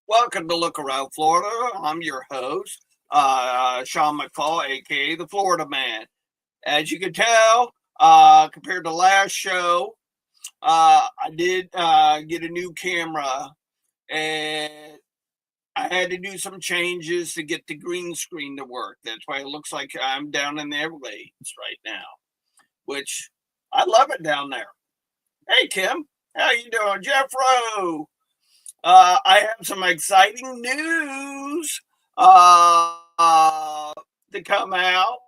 Welcome to Look Around Florida. I'm your host, Sean McFall, aka the Florida Man. As you can tell, compared to last show, I did get a new camera, and I had to do some changes to get the green screen to work. That's why it looks like I'm down in the Everglades right now, which I love it down there. Hey, Kim, how you doing, Jeffro? I have some exciting news to come out.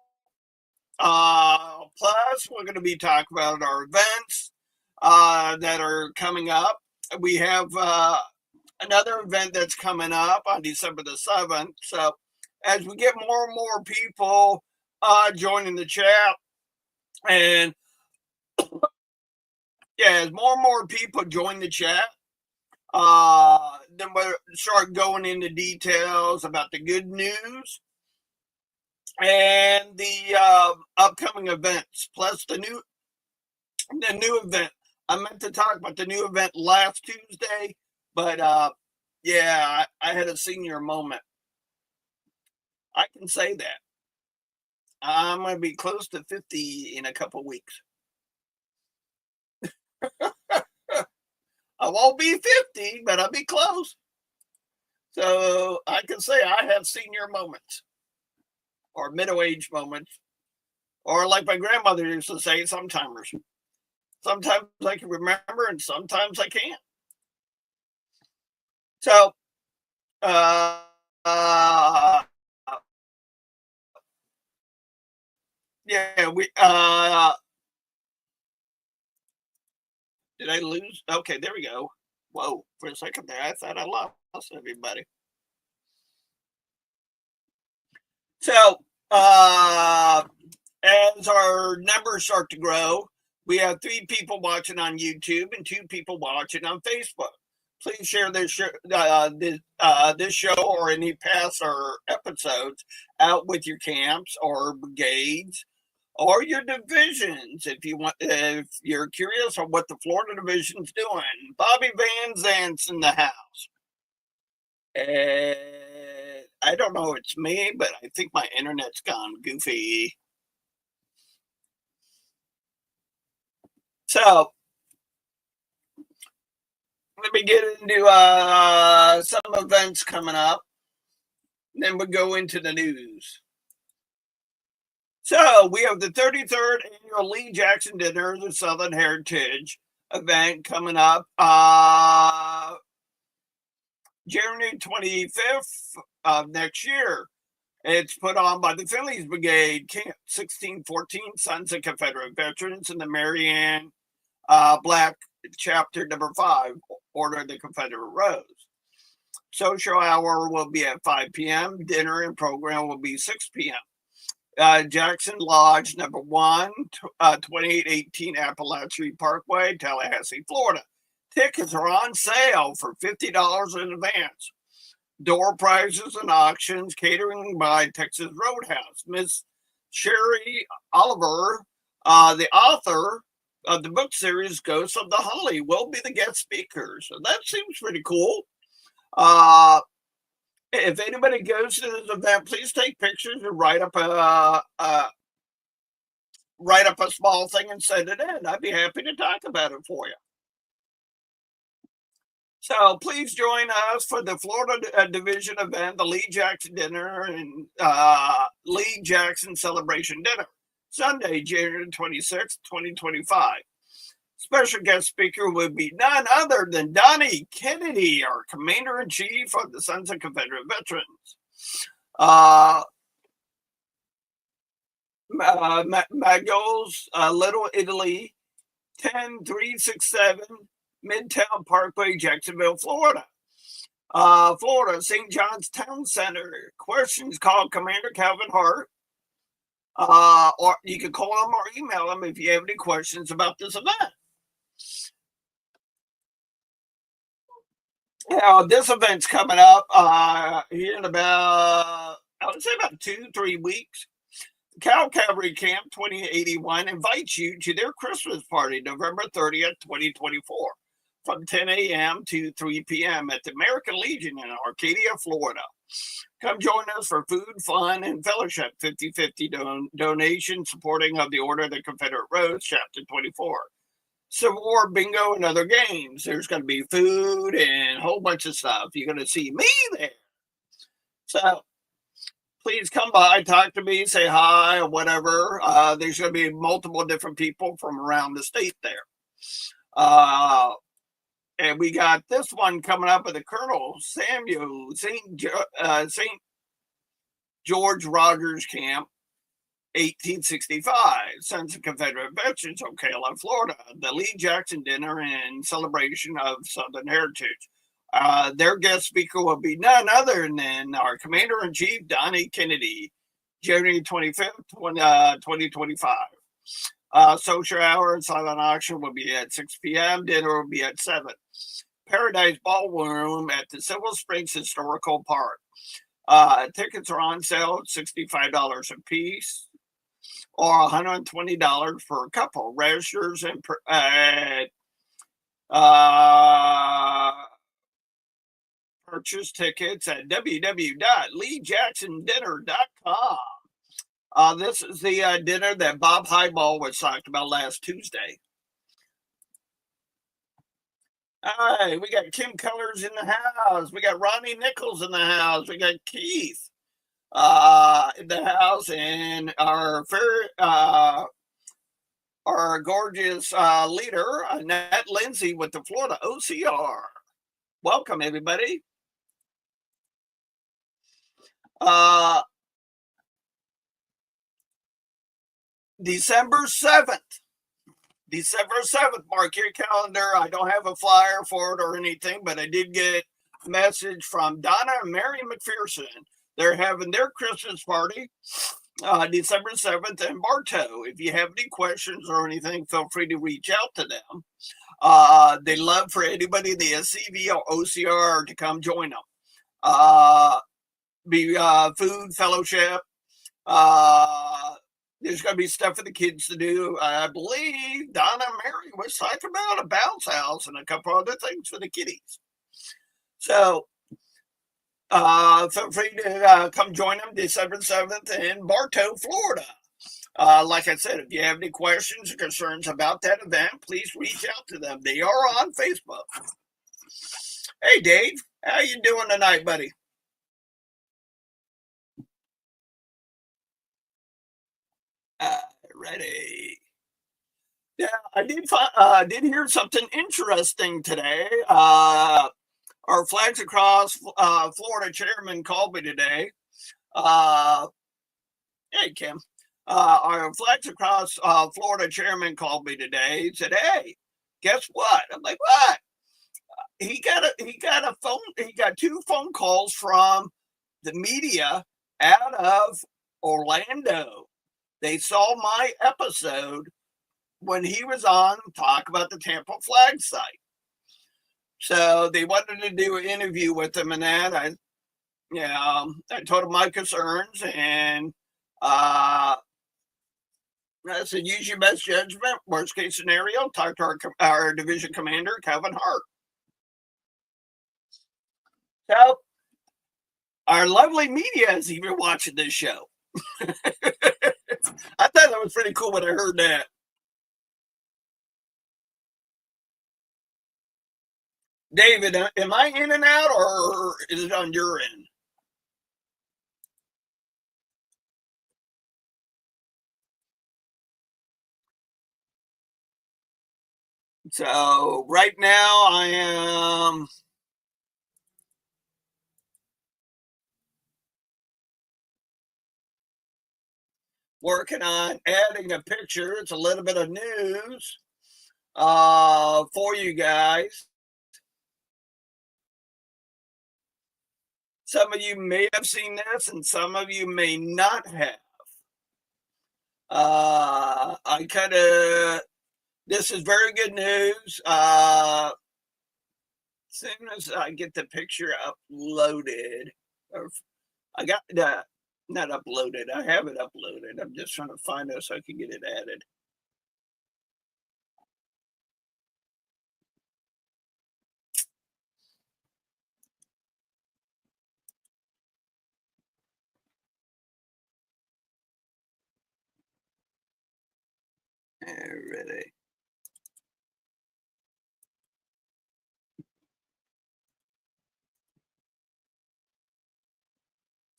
Plus, we're going to be talking about our events that are coming up. We have another event that's coming up on December the 7th. So, as we get more and more people joining the chat, and yeah, as more and more people join the chat, then we'll start going into details about the good news and the upcoming events, plus the new event. I meant to talk about the new event last Tuesday, but yeah, I had a senior moment. I can say that I'm going to be close to 50 in a couple weeks. I won't be 50, but I'll be close. So I can say I have senior moments or middle age moments, or like my grandmother used to say, sometimers. Sometimes I can remember, and sometimes I can't. So, uh, uh, yeah, did I lose? Okay, there we go. Whoa, for a second there, I thought I lost everybody. So, as our numbers start to grow, we have 3 people watching on YouTube and 2 people watching on Facebook. Please share this show or any past or episodes out with your camps or brigades or your divisions if you're curious on what the Florida division's doing. Bobby Van Zant's in the house. I don't know if it's me, but I think my internet's gone goofy. So let me get into some events coming up. Then we'll go into the news. So we have the 33rd annual Lee Jackson Dinner, the Southern Heritage event coming up January 25th of next year. It's put on by the Phillies Brigade, Camp 1614, Sons of Confederate Veterans, and the Marianne Black Chapter number 5, Order of the Confederate Rose. Social hour will be at 5 p.m. Dinner and program will be 6 p.m. Jackson Lodge number 1, 2818 Appalachian Parkway, Tallahassee, Florida. Tickets are on sale for $50 in advance. Door prizes and auctions, catering by Texas Roadhouse. Miss Sherry Oliver, the author of the book series Ghosts of the Holly, will be the guest speaker. So that seems pretty cool. If anybody goes to this event, please take pictures and write up a small thing and send it in. I'd be happy to talk about it for you. So please join us for the Florida Division event, the Lee Jackson Dinner and Lee Jackson Celebration Dinner, Sunday, January 26, 2025. Special guest speaker would be none other than Donnie Kennedy, our Commander-in-Chief of the Sons of Confederate Veterans. Magos, Little Italy, 10367 Midtown Parkway, Jacksonville, Florida. Florida, St. John's Town Center. Questions, call Commander Calvin Hart. Or you can call him or email him if you have any questions about this event. Now, this event's coming up here in about, I would say about 2-3 weeks. Cal Cavalry Camp 2081 invites you to their Christmas party, November 30th, 2024. from 10 a.m. to 3 p.m. at the American Legion in Arcadia, Florida. Come join us for food, fun, and fellowship. 50/50 donation supporting of the Order of the Confederate Rose, Chapter 24. Civil War bingo and other games. There's going to be food and a whole bunch of stuff. You're going to see me there. So please come by, talk to me, say hi or whatever. There's going to be multiple different people from around the state there. And we got this one coming up with the Colonel Samuel St. George Rogers Camp, 1865, Sons of Confederate Veterans, Ocala, Florida. The Lee Jackson Dinner in celebration of Southern heritage. Their guest speaker will be none other than our Commander-in-Chief, Donnie Kennedy, January 25th, 2025. Social hour and silent auction will be at 6 p.m. Dinner will be at 7. Paradise Ballroom at the Silver Springs Historical Park. Tickets are on sale at $65 a piece or $120 for a couple. Registers and purchase tickets at www.leejacksondinner.com. This is the dinner that Bob Highball was talked about last Tuesday. All right, we got Kim Colors in the house. We got Ronnie Nichols in the house. We got Keith in the house, and our gorgeous leader, Annette Lindsay, with the Florida OCR. Welcome, everybody. December 7th. December 7th, mark your calendar. I don't have a flyer for it or anything, but I did get a message from Donna and Mary McPherson. They're having their Christmas party December 7th in Bartow. If you have any questions or anything, feel free to reach out to them. They love for anybody in the SCV or OCR to come join them. Be food, fellowship. There's going to be stuff for the kids to do. I believe Donna and Mary was talking about a bounce house and a couple other things for the kiddies. So feel free to come join them December 7th in Bartow, Florida. Like I said, if you have any questions or concerns about that event, please reach out to them. They are on Facebook. Hey, Dave, how you doing tonight, buddy? Ready. Yeah, I did hear something interesting today. Our Flags Across Florida chairman called me today. Hey, Kim. Our Flags Across Florida chairman called me today. He said, "Hey, guess what?" I'm like, "What?" He got a phone. He got 2 phone calls from the media out of Orlando. They saw my episode when he was on talk about the Tampa flag site. So they wanted to do an interview with him and that. I told him my concerns and I said, use your best judgment. Worst case scenario, talk to our division commander, Kevin Hart. So our lovely media is even watching this show. I thought that was pretty cool when I heard that. David, am I in and out or is it on your end? So right now I am working on adding a picture. It's a little bit of news for you guys. Some of you may have seen this and some of you may not have. This is very good news. As soon as I get the picture uploaded, I got not uploaded. I have it uploaded. I'm just trying to find it so I can get it added. Ready.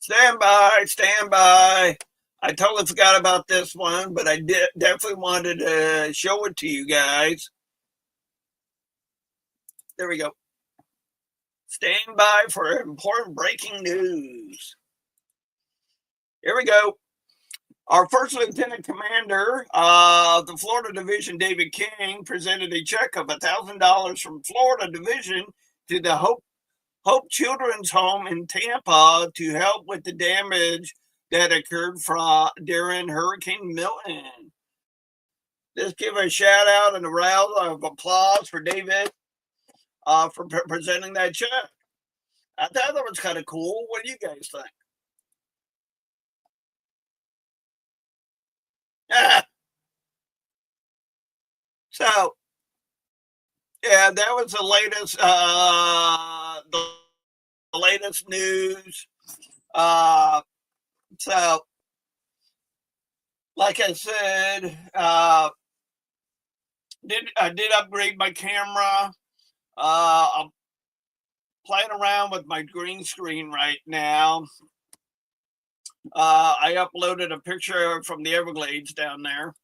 Stand by, stand by. I totally forgot about this one, but I definitely wanted to show it to you guys. There we go. Stand by for important breaking news. Here we go. Our first lieutenant commander of the Florida Division, David King, presented a check of $1,000 from Florida Division to the Hope Children's Home in Tampa to help with the damage that occurred during Hurricane Milton. Let's give a shout out and a round of applause for David for presenting that check. I thought that was kind of cool. What do you guys think? So, yeah, that was the latest news. So, like I said, I did upgrade my camera. I'm playing around with my green screen right now. I uploaded a picture from the Everglades down there.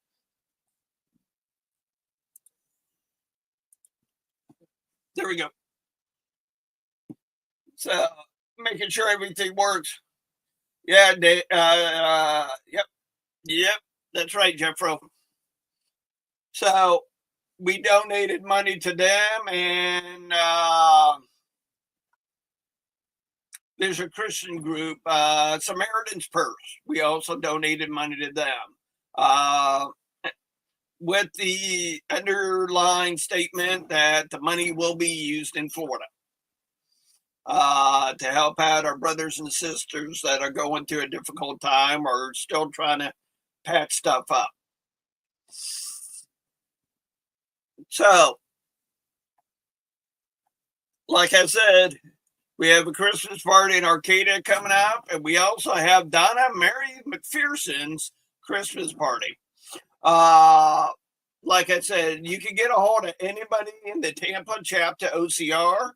There we go. So making sure everything works. Yeah, yep, that's right, Jeffro. So we donated money to them, and there's a Christian group, Samaritan's Purse. We also donated money to them. With the underlying statement that the money will be used in Florida to help out our brothers and sisters that are going through a difficult time or still trying to patch stuff up. So, like I said, we have a Christmas party in Arcadia coming up, and we also have Donna Mary McPherson's Christmas party. Like I said, you can get a hold of anybody in the Tampa chapter OCR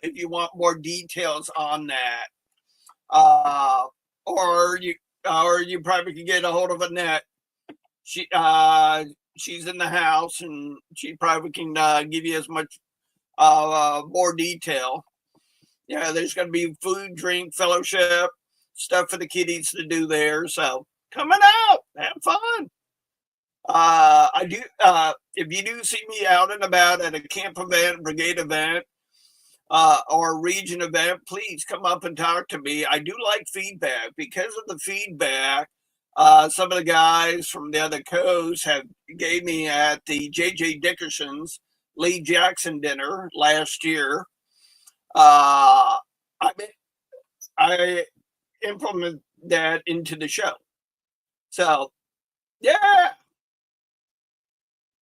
if you want more details on that. Or you probably can get a hold of Annette. She's in the house, and she probably can give you as much more detail. Yeah, there's going to be food, drink, fellowship, stuff for the kiddies to do there. So coming out, have fun. I do. If you do see me out and about at a camp event, brigade event, or a region event, please come up and talk to me. I do like feedback. Because of the feedback, some of the guys from the other coast have gave me at the J.J. Dickerson's Lee Jackson dinner last year. I implement that into the show. So, yeah.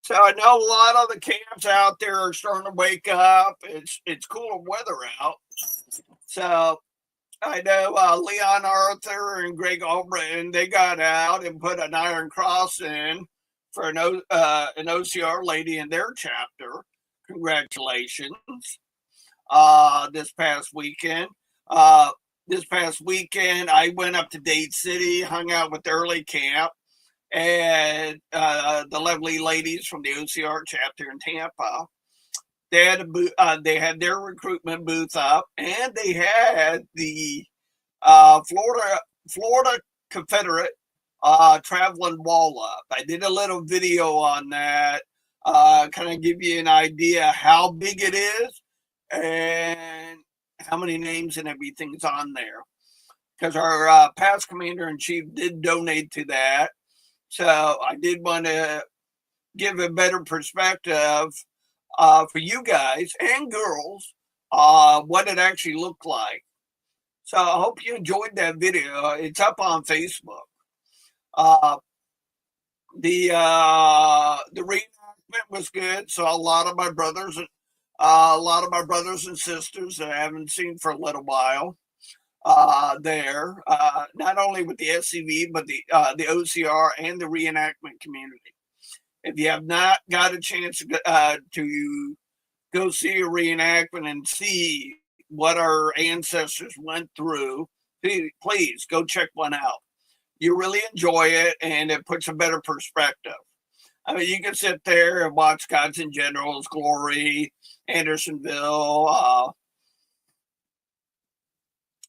So I know a lot of the camps out there are starting to wake up. It's cooler weather out. So I know Leon Arthur and Greg Albritton, they got out and put an iron cross in for an OCR lady in their chapter. Congratulations. This past weekend. This past weekend, I went up to Dade City, hung out with the early camp, and the lovely ladies from the OCR chapter in Tampa. They had they had their recruitment booth up, and they had the Florida Confederate traveling wall up. I did a little video on that, kind of give you an idea how big it is and how many names and everything's on there. Because our past commander in chief did donate to that. So I did want to give a better perspective for you guys and girls what it actually looked like. So I hope you enjoyed that video. It's up on Facebook. The reenactment was good. So a lot of my brothers and sisters that I haven't seen for a little while. there, not only with the SCV, but the OCR and the reenactment community. If you have not got a chance to go see a reenactment and see what our ancestors went through, please go check one out. You really enjoy it, and it puts a better perspective. I mean, you can sit there and watch Gods and Generals, Glory, Andersonville,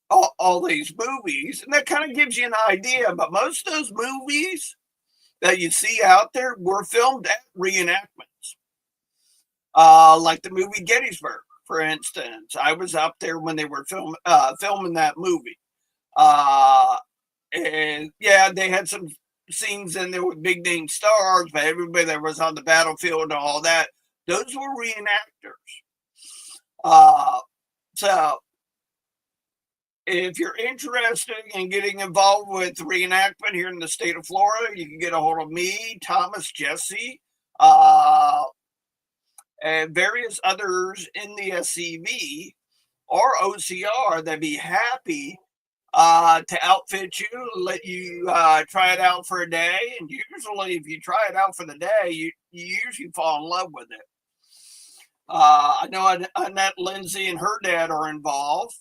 all these movies, and that kind of gives you an idea. But most of those movies that you see out there were filmed at reenactments, like the movie Gettysburg, for instance. I was up there when they were filming that movie. And yeah, they had some scenes in there with big name stars, but everybody that was on the battlefield and all that, those were reenactors. So if you're interested in getting involved with reenactment here in the state of Florida, you can get a hold of me, Thomas Jesse, and various others in the SCV or OCR that'd be happy to outfit you, let you try it out for a day. And usually, if you try it out for the day, you usually fall in love with it. I know Annette Lindsay and her dad are involved.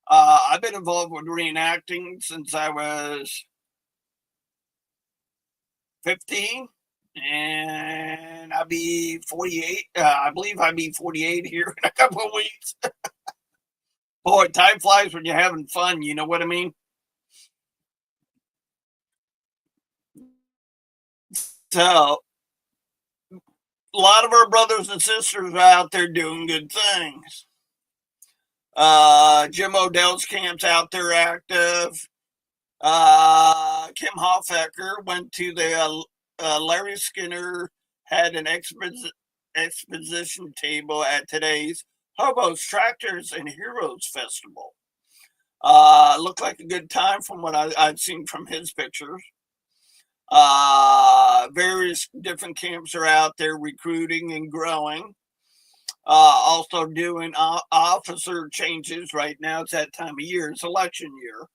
I've been involved with reenacting since I was 15, and I'll be 48. I believe I'll be 48 here in a couple of weeks. Boy, time flies when you're having fun. You know what I mean? So, a lot of our brothers and sisters are out there doing good things. Jim Odell's camp's out there active. Kim Hofecker went to the Larry Skinner had an exposition table at today's Hobos, Tractors, and Heroes Festival. Looked like a good time from what I'd seen from his pictures. Various different camps are out there recruiting and growing. Also doing officer changes right now. It's that time of year. It's election year.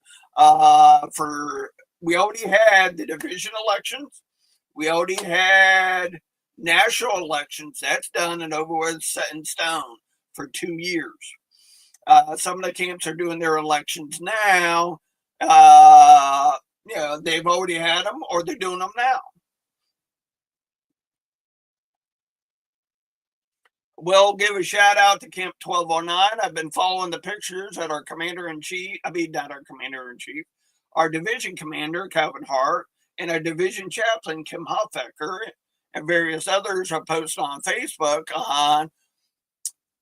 We already had the division elections. We already had national elections. That's done and over with, set in stone for 2 years. Some of the camps are doing their elections now. They've already had them or they're doing them now. We'll give a shout out to Camp 1209. I've been following the pictures that our commander-in-chief, not our commander-in-chief, our division commander, Calvin Hart, and our division chaplain, Kim Hofecker, and various others are posting on Facebook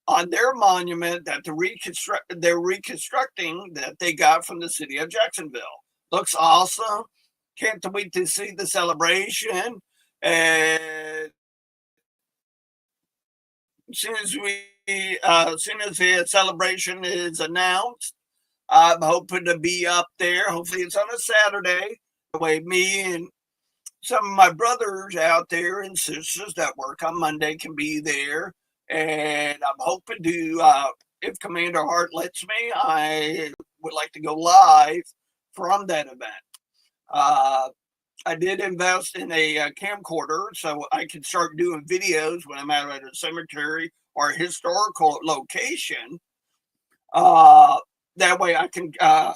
on their monument that they're reconstructing that they got from the city of Jacksonville. Looks awesome. Can't wait to see the celebration. And as soon as the celebration is announced, I'm hoping to be up there. Hopefully, it's on a Saturday. The way me and some of my brothers out there and sisters that work on Monday can be there, and I'm hoping to. If Commander Hart lets me, I would like to go live from that event. I did invest in a camcorder so I can start doing videos when I'm out at a cemetery or a historical location. That way I can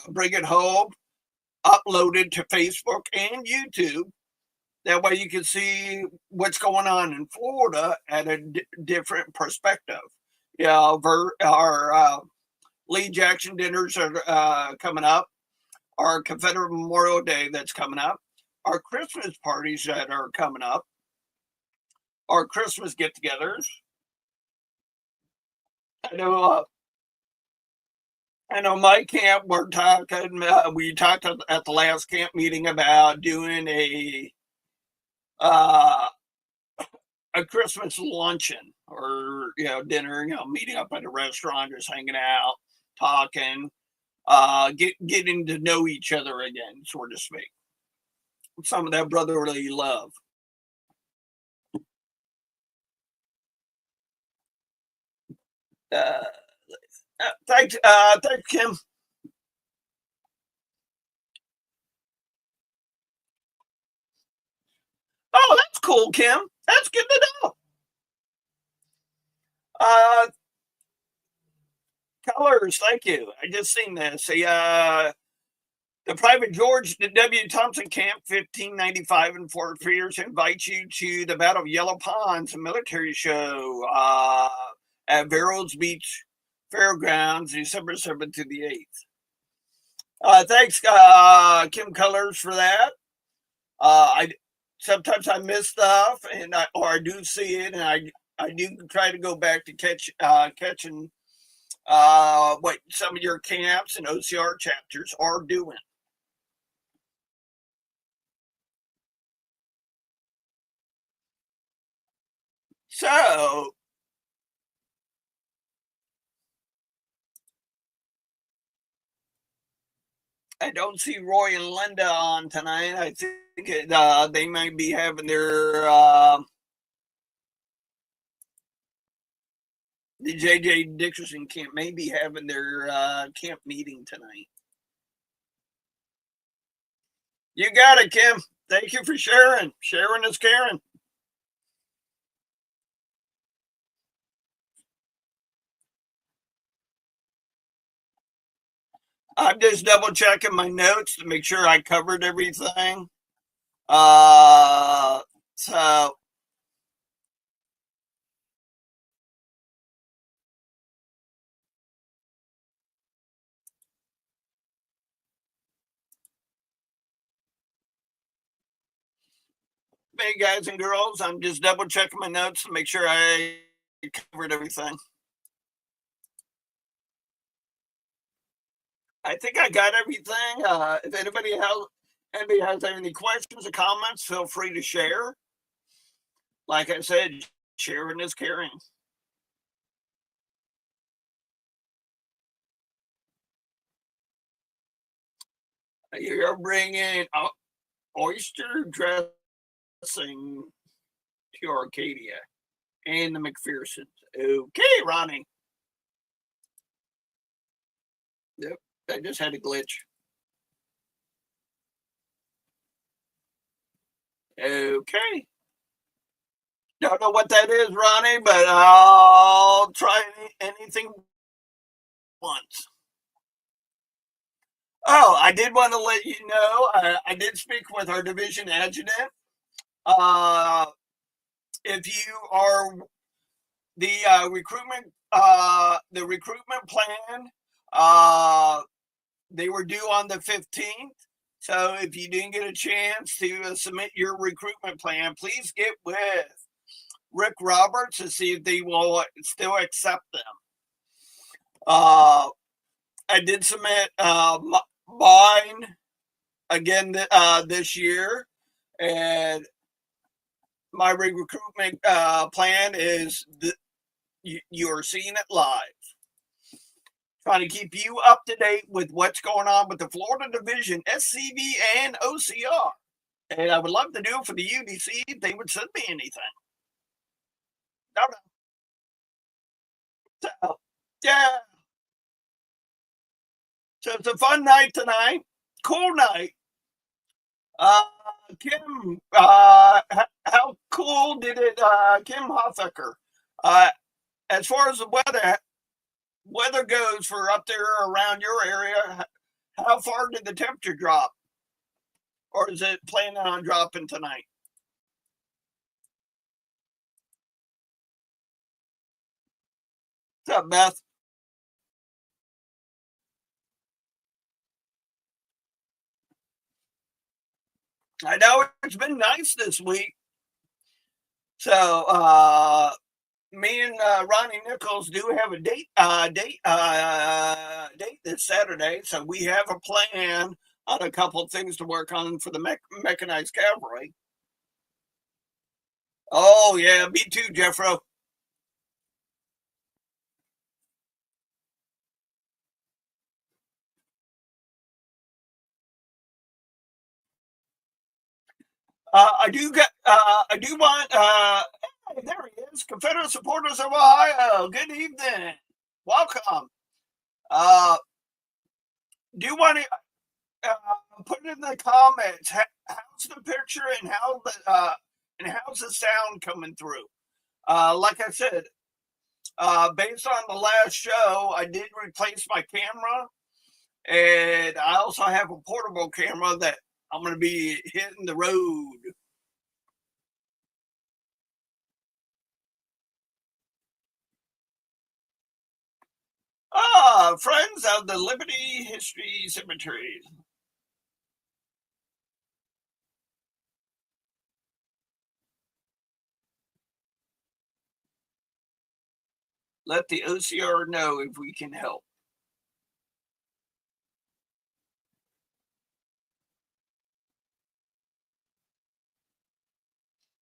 bring it home, upload it to Facebook and YouTube. That way you can see what's going on in Florida at a different perspective. Our Lee Jackson dinners are coming up. Our Confederate Memorial Day that's coming up. Our Christmas parties that are coming up, our Christmas get-togethers. I know my camp. We talked at the last camp meeting about doing a Christmas luncheon or dinner. Meeting up at a restaurant, just hanging out, talking, getting to know each other again, so to speak. Some of that brotherly love. Thanks, Kim. Oh, that's cool, Kim. That's good to know. Uh, colors, thank you. I just seen this. The Private George W. Thompson Camp, 1595 in Fort Pierce, invites you to the Battle of Yellow Ponds, a military show at Vero's Beach Fairgrounds, December 7th to the 8th. Thanks, Kim Colors, for that. I sometimes I miss stuff, or I do see it, and I do try to go back to catching what some of your camps and OCR chapters are doing. So I don't see Roy and Linda on tonight. I think they might be having their the JJ Dickerson camp may be having their camp meeting tonight. You got it, Kim. Thank you for sharing. Sharing is caring. I'm just double checking my notes to make sure I covered everything. So hey guys and girls, I'm just double checking my notes to make sure I covered everything. I think I got everything. If anybody has any questions or comments, feel free to share. Like I said, sharing is caring. You're bringing oyster dressing to Arcadia and the McPhersons. Okay, Ronnie. Yep, I just had a glitch. Okay. Don't know what that is, Ronnie, but I'll try anything once. Oh, I did want to let you know I did speak with our division adjutant. Uh, if you are the recruitment plan, they were due on the 15th. So if you didn't get a chance to submit your recruitment plan, please get with Rick Roberts to see if they will still accept them. I did submit mine again this year, and my recruitment plan is you are seeing it live. Trying to keep you up to date with what's going on with the Florida Division, SCV, and OCR. And I would love to do it for the UDC if they would send me anything. No, no. So, yeah. So it's a fun night tonight. Cool night. Uh, Kim, how cool did it, Kim Hofecker, as far as the weather goes for up there around your area, how far did the temperature drop? Or is it planning on dropping tonight? What's up, Beth? I know it's been nice this week. So me and Ronnie Nichols do have a date this Saturday. So we have a plan on a couple of things to work on for the mechanized cavalry. Oh yeah, me too, Jeffro. I do want. Hey, there he is, Confederate supporters of Ohio. Good evening, welcome. Uh, do you want to put it in the comments? How's the picture and how And how's the sound coming through? Like I said, based on the last show, I did replace my camera, and I also have a portable camera that I'm going to be hitting the road. Friends of the Liberty History Cemetery. Let the OCR know if we can help.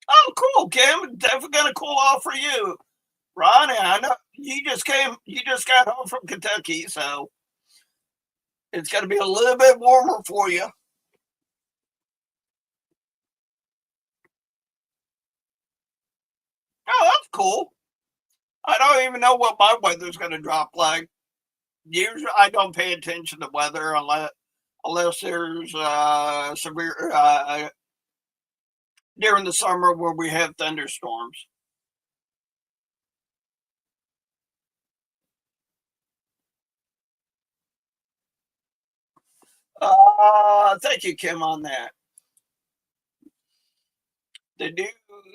Oh, cool, Kim. Definitely gonna cool off for you, Ronnie. I know you just got home from Kentucky, so it's gonna be a little bit warmer for you. Oh, that's cool. I don't even know what my weather's gonna drop like. Usually, I don't pay attention to weather unless there's severe during the summer where we have thunderstorms. Thank you, Kim, on that. The new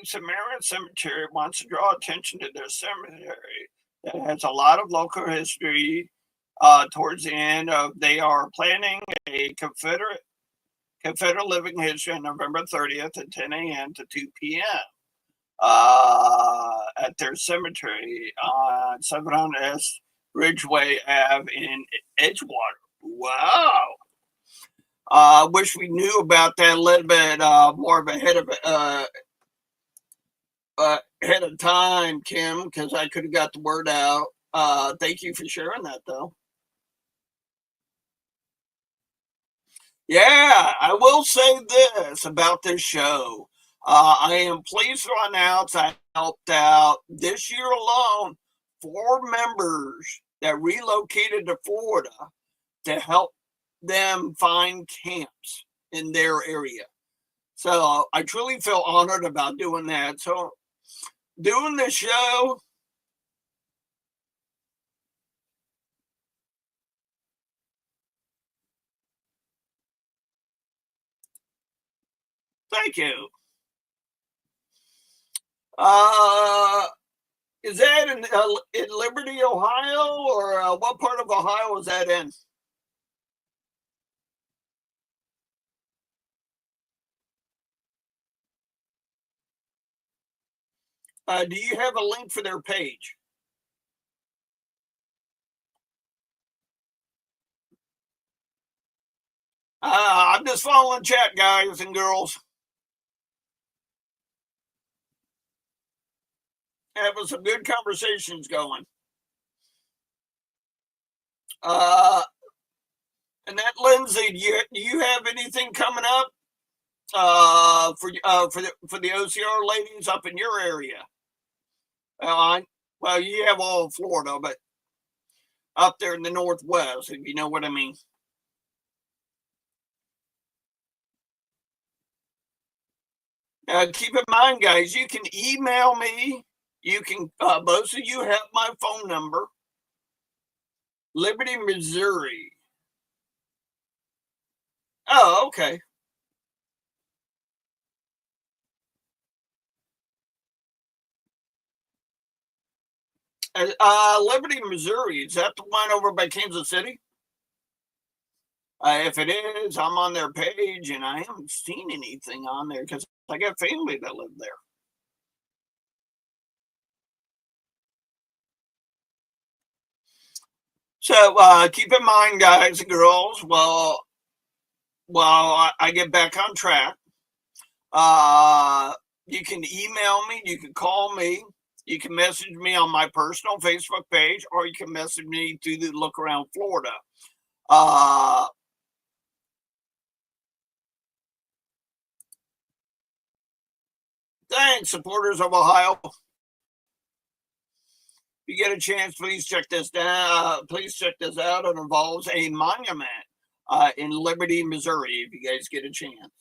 Samaritan Cemetery wants to draw attention to their cemetery that has a lot of local history. Towards the end of, they are planning a Confederate living history on November 30th at 10 a.m. to 2 p.m. At their cemetery on 700S Ridgeway Ave in Edgewater. Wow. Wish we knew about that a little bit more of ahead of time, Kim, because I could have got the word out. Thank you for sharing that, though. Yeah, I will say this about this show. I am pleased to announce I helped out this year alone 4 members that relocated to Florida to help them find camps in their area. So I truly feel honored about doing that. So doing the show, thank you. Uh, is that in Liberty, Ohio, or what part of Ohio is that in? Do you have a link for their page? I'm just following chat, guys and girls. Having some good conversations going. Uh, and that Lindsay, do you have anything coming up for the OCR ladies up in your area? Well, you have all of Florida, but up there in the Northwest, if you know what I mean. Keep in mind, guys, you can email me. You can, most of you have my phone number, Liberty, Missouri. Oh, okay. Liberty, Missouri. Is that the one over by Kansas City? If it is, I'm on their page and I haven't seen anything on there because I got family that live there. So keep in mind, guys and girls, while I get back on track, you can email me, you can call me, you can message me on my personal Facebook page, or you can message me through the Look Around Florida. Thanks, supporters of Ohio. If you get a chance, please check this down. Please check this out. It involves a monument in Liberty, Missouri. If you guys get a chance.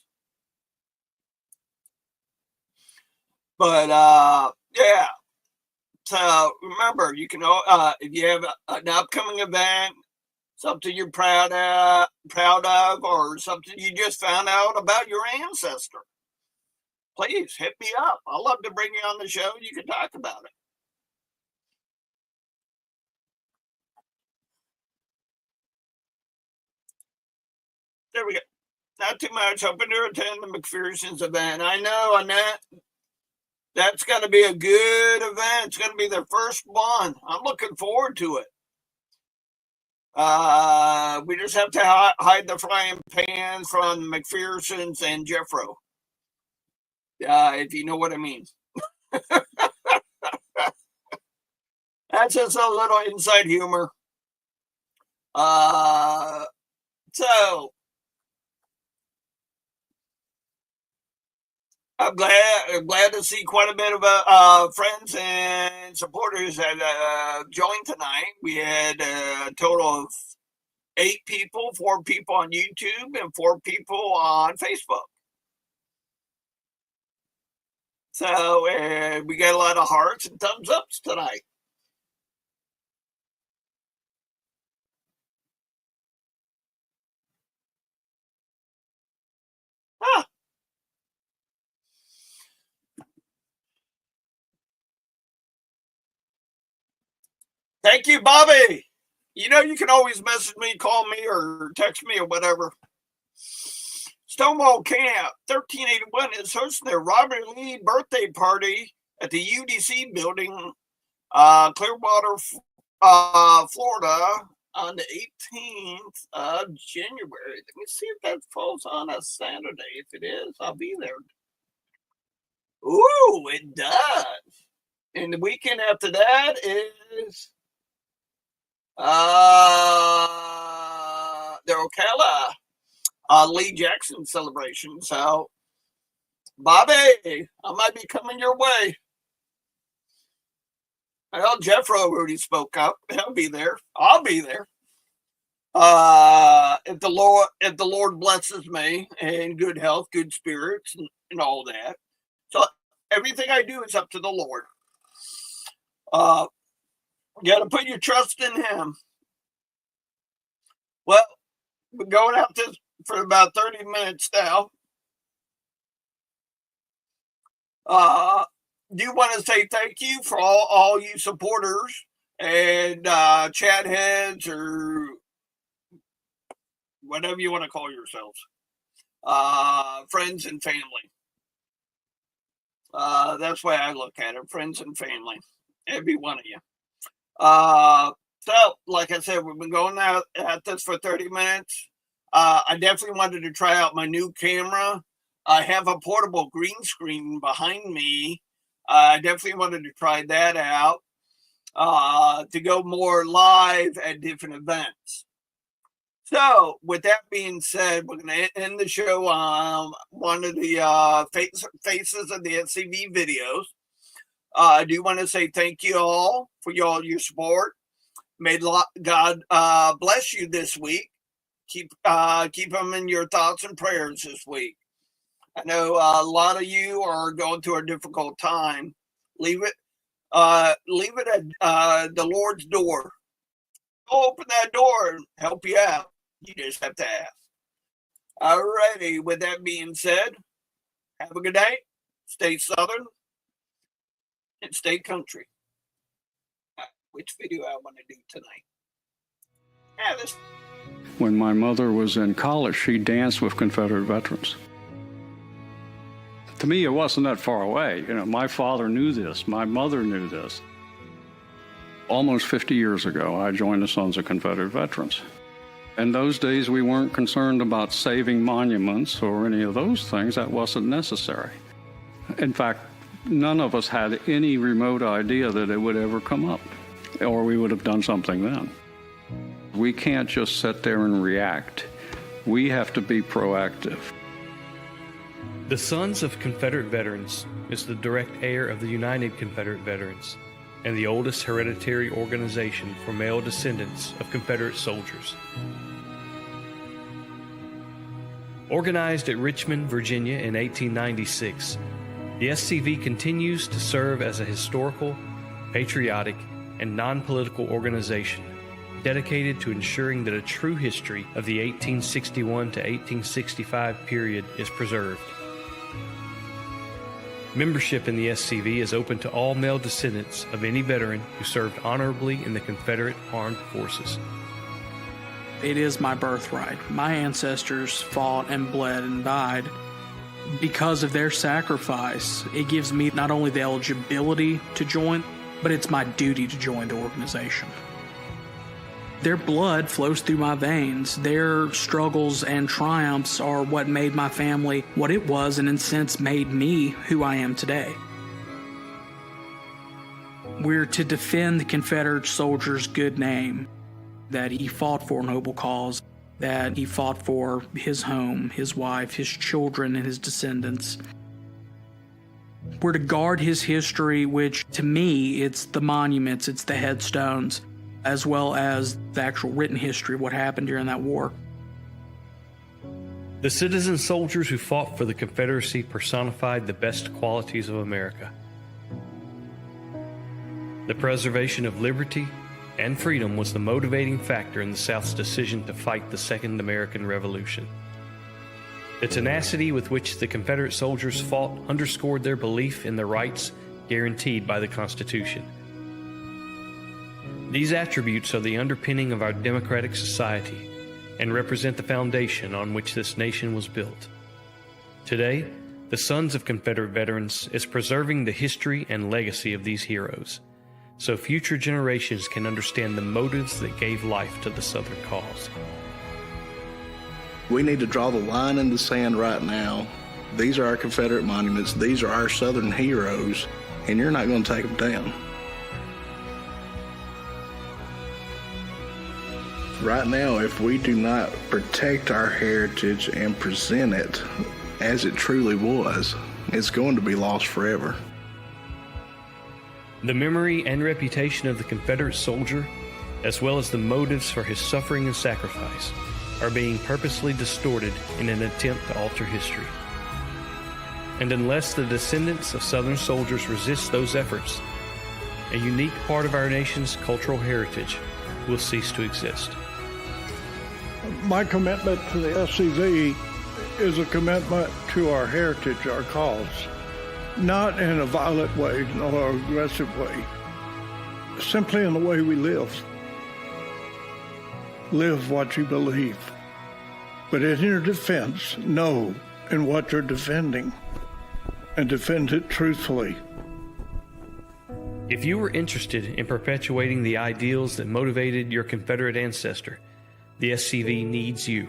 But yeah. So remember, you can if you have an upcoming event, something you're proud of, or something you just found out about your ancestor, please hit me up. I'd love to bring you on the show. You can talk about it. There we go. Not too much. Hoping to attend the McPherson's event. I know, Annette. That's going to be a good event. It's going to be their first one. I'm looking forward to it. We just have to hide the frying pans from McPherson's and Jeffro. If you know what I mean. That's just a little inside humor. So I'm glad to see quite a bit of friends and supporters that joined tonight. We had a total of 8 people, 4 people on YouTube and 4 people on Facebook. So we got a lot of hearts and thumbs ups tonight. Thank you, Bobby. You know, you can always message me, call me, or text me or whatever. Stonewall Camp 1381 is hosting their Robert Lee birthday party at the UDC building, Clearwater, Florida, on the 18th of January. Let me see if that falls on a Saturday. If it is, I'll be there. Ooh, it does. And the weekend after that is the Ocala Lee Jackson celebration. So, Bobby, I might be coming your way. Well, Jeffro already spoke up. He'll be there. I'll be there. If the Lord blesses me and good health, good spirits, and all that. So everything I do is up to the Lord. You got to put your trust in Him. Well, we're going out this for about 30 minutes now. Do want to say thank you for all you supporters and chat heads or whatever you want to call yourselves, friends and family. That's why I look at it, friends and family, every one of you. So, like I said, we've been going out at this for 30 minutes. I definitely wanted to try out my new camera. I have a portable green screen behind me. I definitely wanted to try that out to go more live at different events. So, with that being said, we're going to end the show on one of the faces of the SCV videos. I do want to say thank you all for all your support. May God bless you this week. Keep them in your thoughts and prayers this week. I know a lot of you are going through a difficult time. Leave it at the Lord's door. Open that door and help you out. You just have to ask. Alrighty, with that being said, have a good day. Stay Southern and stay country. Which video I want to do tonight? This. When my mother was in college, she danced with Confederate veterans. To me, it wasn't that far away. You know, my father knew this. My mother knew this. Almost 50 years ago, I joined the Sons of Confederate Veterans. In those days, we weren't concerned about saving monuments or any of those things. That wasn't necessary. In fact, none of us had any remote idea that it would ever come up, or we would have done something then. We can't just sit there and react. We have to be proactive. The Sons of Confederate Veterans is the direct heir of the United Confederate Veterans and the oldest hereditary organization for male descendants of Confederate soldiers. Organized at Richmond, Virginia in 1896, The SCV continues to serve as a historical, patriotic, and non-political organization dedicated to ensuring that a true history of the 1861 to 1865 period is preserved. Membership in the SCV is open to all male descendants of any veteran who served honorably in the Confederate Armed Forces. It is my birthright. My ancestors fought and bled and died. Because of their sacrifice, it gives me not only the eligibility to join, but it's my duty to join the organization. Their blood flows through my veins. Their struggles and triumphs are what made my family what it was, and in a sense made me who I am today. We're to defend the Confederate soldier's good name, that he fought for a noble cause, that he fought for his home, his wife, his children, and his descendants. We're to guard his history, which to me, it's the monuments, it's the headstones, as well as the actual written history of what happened during that war. The citizen soldiers who fought for the Confederacy personified the best qualities of America. The preservation of liberty and freedom was the motivating factor in the South's decision to fight the Second American Revolution. The tenacity with which the Confederate soldiers fought underscored their belief in the rights guaranteed by the Constitution. These attributes are the underpinning of our democratic society and represent the foundation on which this nation was built. Today, the Sons of Confederate Veterans is preserving the history and legacy of these heroes, so future generations can understand the motives that gave life to the Southern cause. We need to draw the line in the sand right now. These are our Confederate monuments. These are our Southern heroes, and you're not going to take them down. Right now, if we do not protect our heritage and present it as it truly was, it's going to be lost forever. The memory and reputation of the Confederate soldier, as well as the motives for his suffering and sacrifice, are being purposely distorted in an attempt to alter history. And unless the descendants of Southern soldiers resist those efforts, a unique part of our nation's cultural heritage will cease to exist. My commitment to the SCV is a commitment to our heritage, our cause. Not in a violent way, nor an aggressive way. Simply in the way we live. Live what you believe. But in your defense, know in what you're defending. And defend it truthfully. If you were interested in perpetuating the ideals that motivated your Confederate ancestor, the SCV needs you.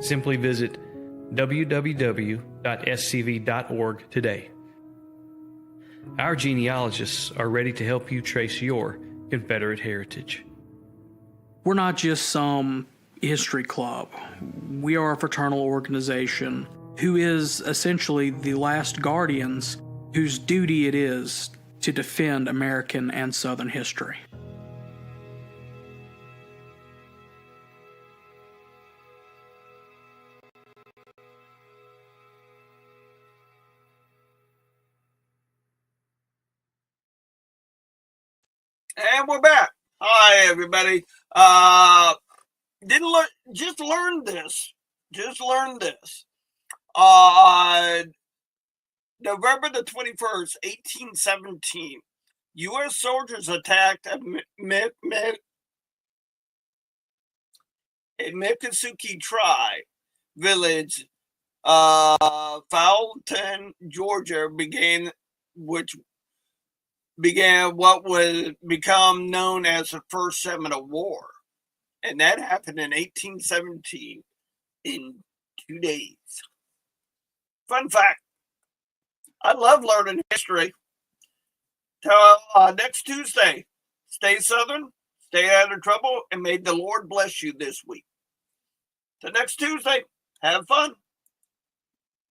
Simply visit www.scv.org today. Our genealogists are ready to help you trace your Confederate heritage. We're not just some history club. We are a fraternal organization who is essentially the last guardians whose duty it is to defend American and Southern history. And we're back. Hi, everybody. Just learned this. November the 21st, 1817, U.S. soldiers attacked a Miccosukee tribe village, Fowlton, Georgia, which began what would become known as the First Seminole War. And that happened in 1817 in 2 days. Fun fact, I love learning history. Till next Tuesday, stay Southern, stay out of trouble, and may the Lord bless you this week. Till next Tuesday, have fun.